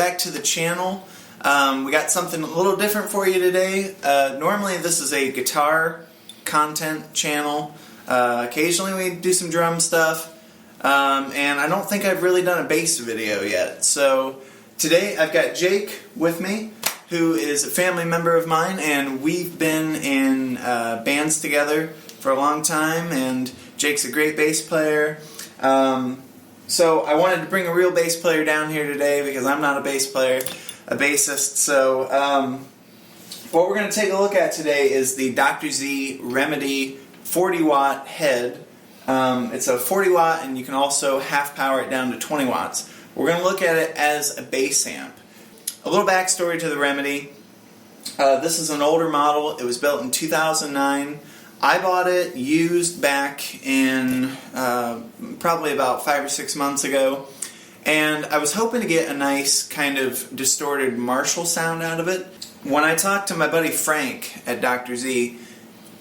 back to the channel. We got something a little different for you today. Normally this is a guitar content channel. Occasionally we do some drum stuff. And I don't think I've really done a bass video yet. So today I've got Jake with me, who is a family member of mine, and we've been in bands together for a long time, and Jake's a great bass player. So I wanted to bring a real bass player down here today because I'm not a bass player, a bassist. So what we're going to take a look at today is the Dr. Z Remedy 40 watt head. It's a 40 watt, and you can also half power it down to 20 watts. We're going to look at it as a bass amp. A little backstory to the Remedy. This is an older model. It was built in 2009. I bought it used back in probably about 5 or 6 months ago, and I was hoping to get a nice kind of distorted Marshall sound out of it. When I talked to my buddy Frank at Dr. Z,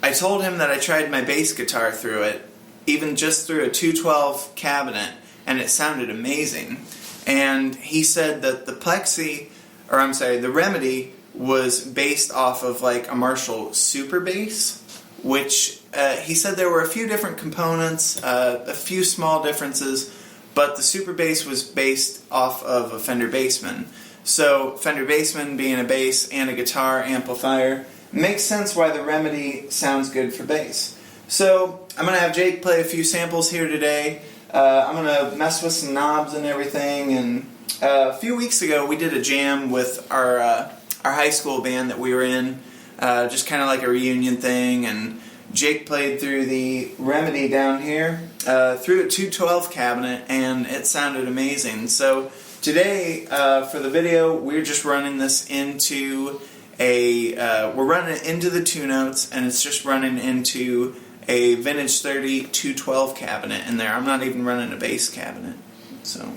I told him that I tried my bass guitar through it, even just through a 212 cabinet, and it sounded amazing. And he said that the Remedy was based off of like a Marshall Super Bass, which he said there were a few different components, a few small differences, but the Super Bass was based off of a Fender Bassman. So Fender Bassman being a bass and a guitar amplifier, makes sense why the Remedy sounds good for bass. So I'm going to have Jake play a few samples here today. I'm going to mess with some knobs and everything. And a few weeks ago we did a jam with our high school band that we were in. Just kind of like a reunion thing, and Jake played through the Remedy down here, through a 212 cabinet, and it sounded amazing. So today, for the video, we're just running this into we're running it into the 2 notes, and it's just running into a Vintage 30 212 cabinet in there. I'm not even running a bass cabinet. So,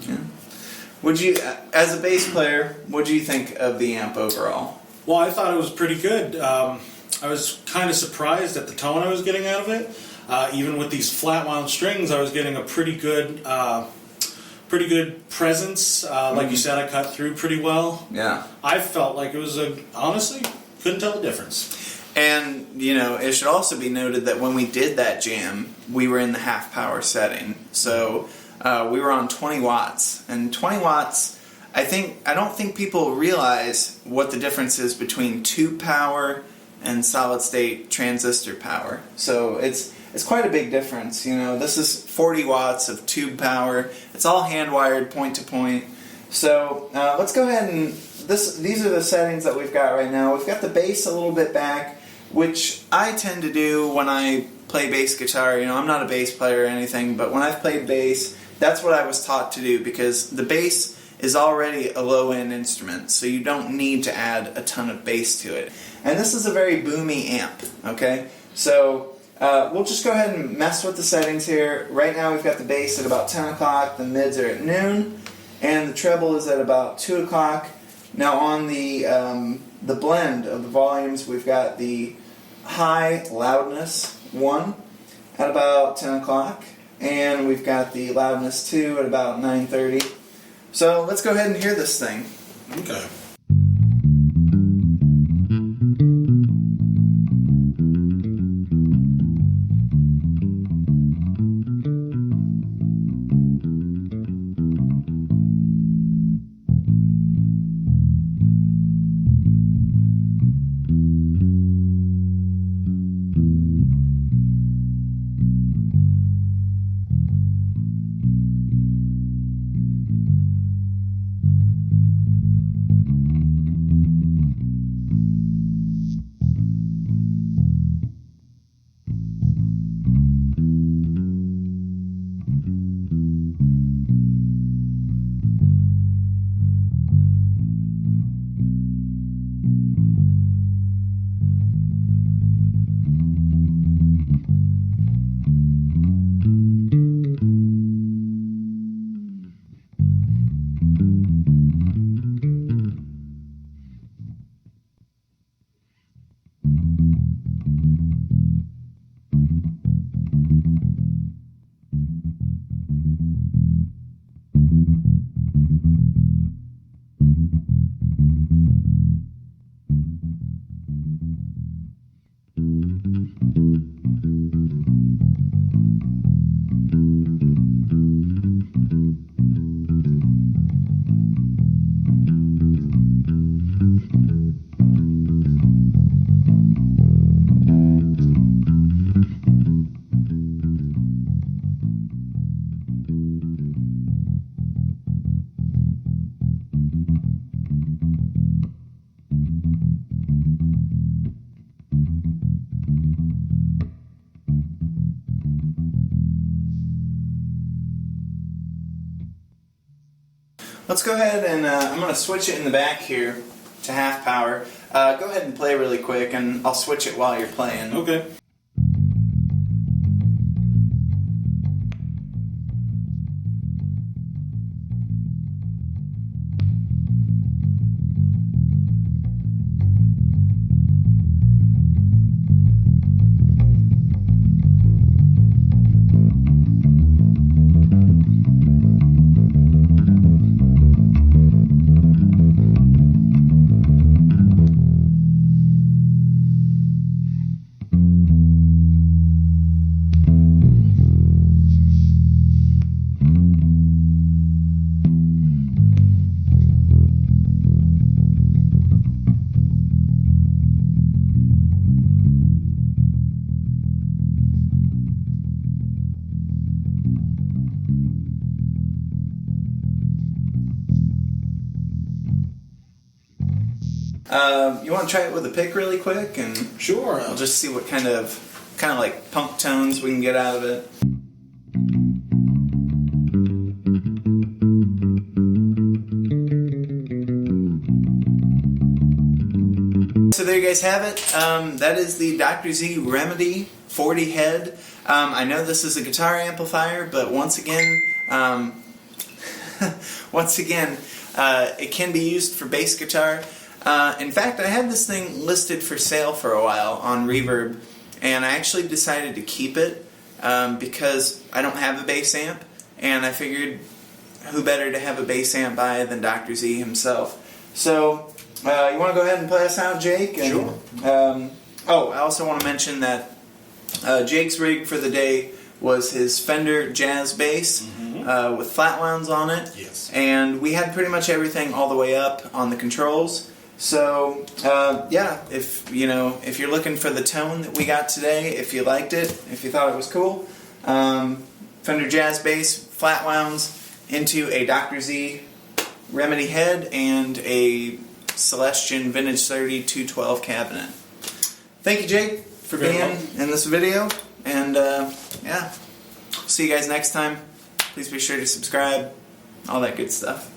yeah. As a bass player, what do you think of the amp overall? Well, I thought it was pretty good. I was kind of surprised at the tone I was getting out of it. Even with these flat wound strings, I was getting a pretty good presence. Like you said, I cut through pretty well. Yeah. I felt like it was honestly, couldn't tell the difference. And, you know, it should also be noted that when we did that jam, we were in the half power setting. So we were on 20 watts. And 20 watts, I don't think people realize what the difference is between tube power and solid state transistor power. So it's quite a big difference. You know, this is 40 watts of tube power. It's all hand wired point to point. So let's go ahead and these are the settings that we've got right now. We've got the bass a little bit back, which I tend to do when I play bass guitar. You know, I'm not a bass player or anything, but when I've played bass, that's what I was taught to do, because the bass is already a low-end instrument, so you don't need to add a ton of bass to it. And this is a very boomy amp, okay? So we'll just go ahead and mess with the settings here. Right now we've got the bass at about 10 o'clock, the mids are at noon, and the treble is at about 2 o'clock. Now on the blend of the volumes, we've got the high loudness 1 at about 10 o'clock, and we've got the loudness 2 at about 9:30. So let's go ahead and hear this thing. Okay. let's go ahead and I'm going to switch it in the back here to half power. Go ahead and play really quick, and I'll switch it while you're playing. Okay. You want to try it with a pick really quick, and Sure. we'll just see what kind of like punk tones we can get out of it. So there you guys have it. That is the Dr. Z Remedy 40 head. I know this is a guitar amplifier, but once again, it can be used for bass guitar. In fact, I had this thing listed for sale for a while on Reverb, and I actually decided to keep it because I don't have a bass amp, and I figured who better to have a bass amp by than Dr. Z himself. So, you want to go ahead and play us out, Jake? And, Sure. I also want to mention that Jake's rig for the day was his Fender Jazz bass with flat wounds on it. Yes. And we had pretty much everything all the way up on the controls. So, yeah, if you're looking for the tone that we got today, if you liked it, if you thought it was cool, Fender Jazz bass, flat wounds into a Dr. Z Remedy head and a Celestion Vintage 30 212 cabinet. Thank you, Jake, for Very being welcome. in this video, and yeah, see you guys next time. Please be sure to subscribe, all that good stuff.